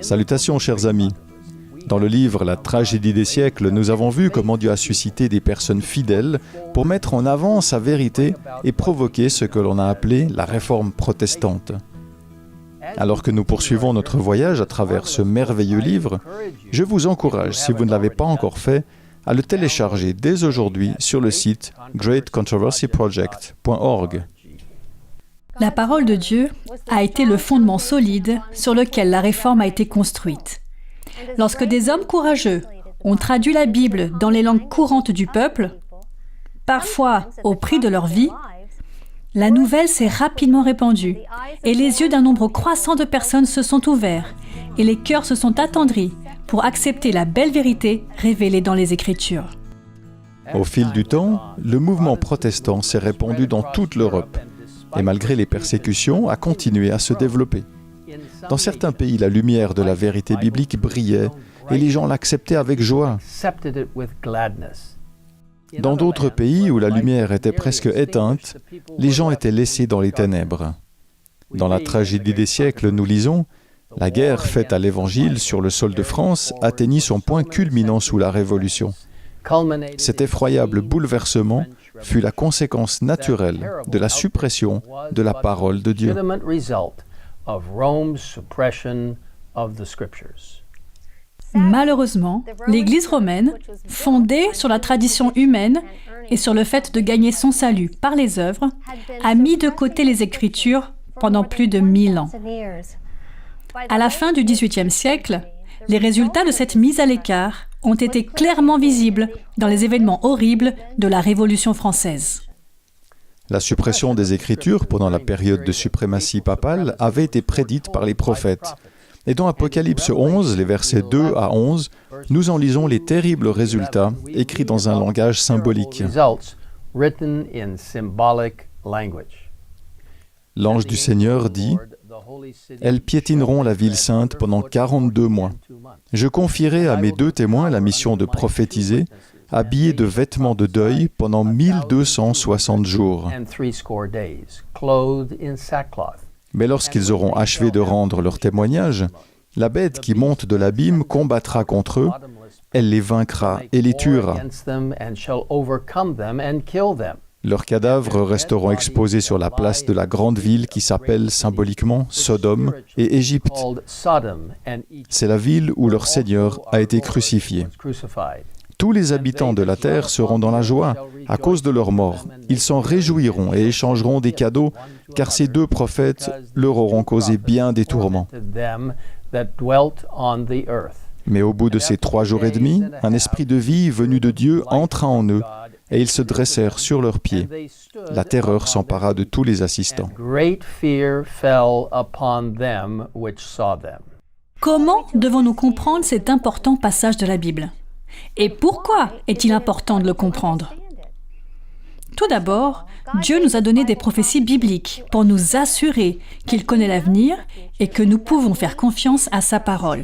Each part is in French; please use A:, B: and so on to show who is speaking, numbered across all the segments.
A: Salutations, chers amis. Dans le livre « La tragédie des siècles », nous avons vu comment Dieu a suscité des personnes fidèles pour mettre en avant sa vérité et provoquer ce que l'on a appelé la réforme protestante. Alors que nous poursuivons notre voyage à travers ce merveilleux livre, je vous encourage, si vous ne l'avez pas encore fait, à le télécharger dès aujourd'hui sur le site greatcontroversyproject.org.
B: La parole de Dieu a été le fondement solide sur lequel la réforme a été construite. Lorsque des hommes courageux ont traduit la Bible dans les langues courantes du peuple, parfois au prix de leur vie, la nouvelle s'est rapidement répandue et les yeux d'un nombre croissant de personnes se sont ouverts et les cœurs se sont attendris pour accepter la belle vérité révélée dans les Écritures.
A: Au fil du temps, le mouvement protestant s'est répandu dans toute l'Europe et malgré les persécutions, a continué à se développer. Dans certains pays, la lumière de la vérité biblique brillait et les gens l'acceptaient avec joie. Dans d'autres pays où la lumière était presque éteinte, les gens étaient laissés dans les ténèbres. Dans la tragédie des siècles, nous lisons « La guerre faite à l'Évangile sur le sol de France atteignit son point culminant sous la Révolution. Cet effroyable bouleversement fut la conséquence naturelle de la suppression de la parole de Dieu. »
B: Malheureusement, l'Église romaine, fondée sur la tradition humaine et sur le fait de gagner son salut par les œuvres, a mis de côté les Écritures pendant plus de 1000 ans. À la fin du XVIIIe siècle, les résultats de cette mise à l'écart ont été clairement visibles dans les événements horribles de la Révolution française.
A: La suppression des Écritures pendant la période de suprématie papale avait été prédite par les prophètes. Et dans Apocalypse 11, les versets 2 à 11, nous en lisons les terribles résultats écrits dans un langage symbolique. L'ange du Seigneur dit « Elles piétineront la ville sainte pendant 42 mois. Je confierai à mes 2 témoins la mission de prophétiser, habillés de vêtements de deuil pendant 1260 jours. Mais lorsqu'ils auront achevé de rendre leur témoignage, la bête qui monte de l'abîme combattra contre eux, elle les vaincra et les tuera. Leurs cadavres resteront exposés sur la place de la grande ville qui s'appelle symboliquement Sodome et Égypte. C'est la ville où leur Seigneur a été crucifié. Tous les habitants de la terre seront dans la joie à cause de leur mort. Ils s'en réjouiront et échangeront des cadeaux, car ces 2 prophètes leur auront causé bien des tourments. Mais au bout de ces 3 jours et demi, un esprit de vie venu de Dieu entra en eux, et ils se dressèrent sur leurs pieds. La terreur s'empara de tous les assistants.
B: Comment devons-nous comprendre cet important passage de la Bible ? Et pourquoi est-il important de le comprendre ? Tout d'abord, Dieu nous a donné des prophéties bibliques pour nous assurer qu'il connaît l'avenir et que nous pouvons faire confiance à sa parole.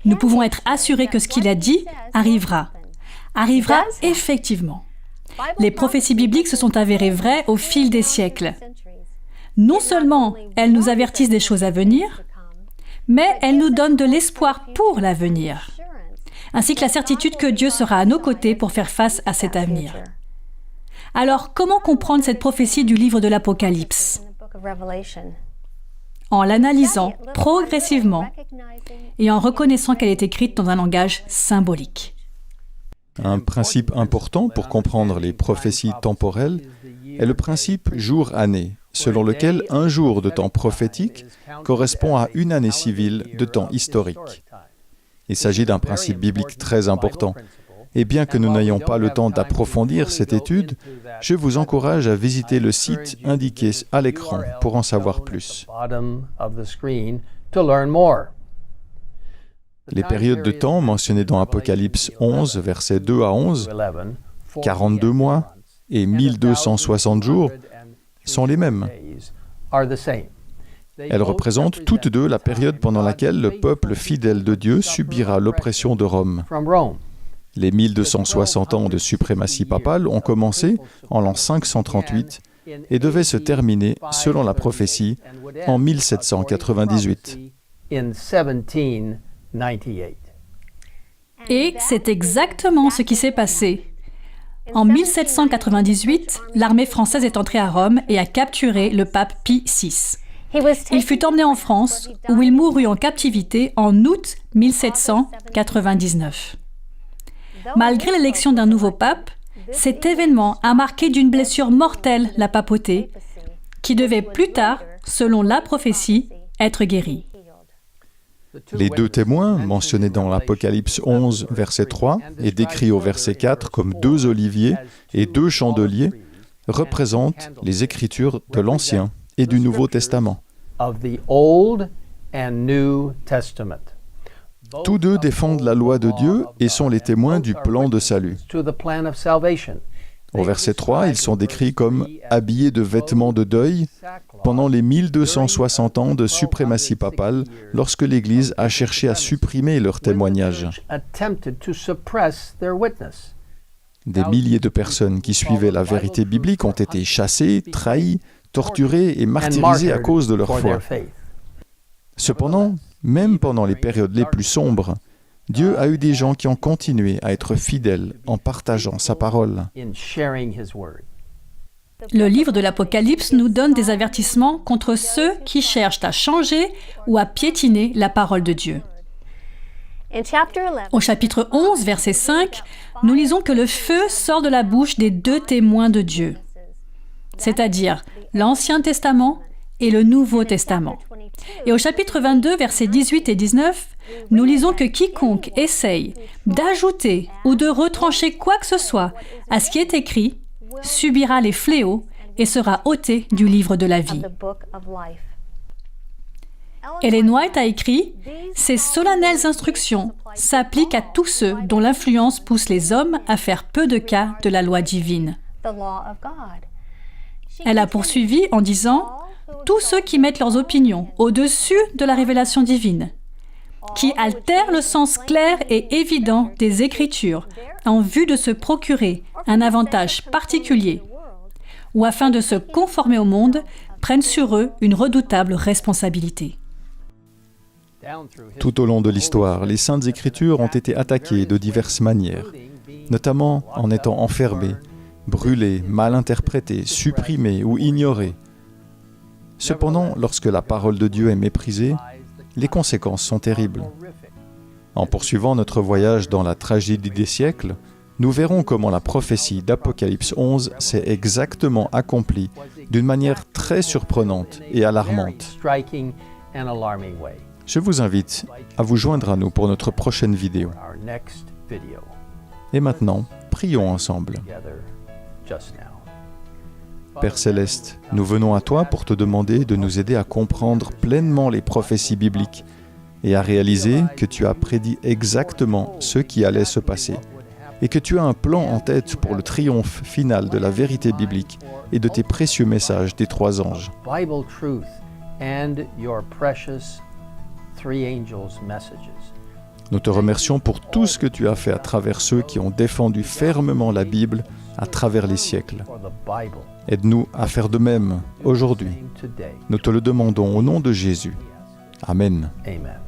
B: Nous pouvons être assurés que ce qu'il a dit arrivera effectivement. Les prophéties bibliques se sont avérées vraies au fil des siècles. Non seulement elles nous avertissent des choses à venir, mais elles nous donnent de l'espoir pour l'avenir, ainsi que la certitude que Dieu sera à nos côtés pour faire face à cet avenir. Alors, comment comprendre cette prophétie du livre de l'Apocalypse ? En l'analysant progressivement et en reconnaissant qu'elle est écrite dans un langage symbolique.
A: Un principe important pour comprendre les prophéties temporelles est le principe jour-année, selon lequel un jour de temps prophétique correspond à une année civile de temps historique. Il s'agit d'un principe biblique très important. Et bien que nous n'ayons pas le temps d'approfondir cette étude, je vous encourage à visiter le site indiqué à l'écran pour en savoir plus. Les périodes de temps mentionnées dans Apocalypse 11, versets 2 à 11, 42 mois et 1260 jours, sont les mêmes. Elles représentent toutes 2 la période pendant laquelle le peuple fidèle de Dieu subira l'oppression de Rome. Les 1260 ans de suprématie papale ont commencé en l'an 538 et devait se terminer, selon la prophétie, en 1798.
B: Et c'est exactement ce qui s'est passé. En 1798, l'armée française est entrée à Rome et a capturé le pape Pie VI. Il fut emmené en France, où il mourut en captivité en août 1799. Malgré l'élection d'un nouveau pape, cet événement a marqué d'une blessure mortelle la papauté, qui devait plus tard, selon la prophétie, être guérie.
A: Les deux témoins, mentionnés dans l'Apocalypse 11, verset 3, et décrits au verset 4 comme deux oliviers et deux chandeliers, représentent les Écritures de l'Ancien et du Nouveau Testament. Tous deux défendent la loi de Dieu et sont les témoins du plan de salut. Au verset 3, ils sont décrits comme habillés de vêtements de deuil pendant les 1260 ans de suprématie papale, lorsque l'Église a cherché à supprimer leur témoignage. Des milliers de personnes qui suivaient la vérité biblique ont été chassées, trahies, torturées et martyrisées à cause de leur foi. Cependant, même pendant les périodes les plus sombres, Dieu a eu des gens qui ont continué à être fidèles en partageant sa parole.
B: Le livre de l'Apocalypse nous donne des avertissements contre ceux qui cherchent à changer ou à piétiner la parole de Dieu. Au chapitre 11, verset 5, nous lisons que le feu sort de la bouche des deux témoins de Dieu, c'est-à-dire l'Ancien Testament et le Nouveau Testament. Et au chapitre 22, versets 18 et 19, nous lisons que quiconque essaye d'ajouter ou de retrancher quoi que ce soit à ce qui est écrit subira les fléaux et sera ôté du livre de la vie. Ellen White a écrit « Ces solennelles instructions s'appliquent à tous ceux dont l'influence pousse les hommes à faire peu de cas de la loi divine. » Elle a poursuivi en disant « Tous ceux qui mettent leurs opinions au-dessus de la révélation divine, qui altèrent le sens clair et évident des Écritures en vue de se procurer un avantage particulier ou afin de se conformer au monde, prennent sur eux une redoutable responsabilité. »
A: Tout au long de l'histoire, les Saintes Écritures ont été attaquées de diverses manières, notamment en étant enfermées, brûlées, mal interprétées, supprimées ou ignorées. Cependant, lorsque la parole de Dieu est méprisée, les conséquences sont terribles. En poursuivant notre voyage dans la tragédie des siècles, nous verrons comment la prophétie d'Apocalypse 11 s'est exactement accomplie d'une manière très surprenante et alarmante. Je vous invite à vous joindre à nous pour notre prochaine vidéo. Et maintenant, prions ensemble. Père Céleste, nous venons à toi pour te demander de nous aider à comprendre pleinement les prophéties bibliques et à réaliser que tu as prédit exactement ce qui allait se passer et que tu as un plan en tête pour le triomphe final de la vérité biblique et de tes précieux messages des trois anges. Nous te remercions pour tout ce que tu as fait à travers ceux qui ont défendu fermement la Bible à travers les siècles. Aide-nous à faire de même aujourd'hui. Nous te le demandons au nom de Jésus. Amen.
C: Amen.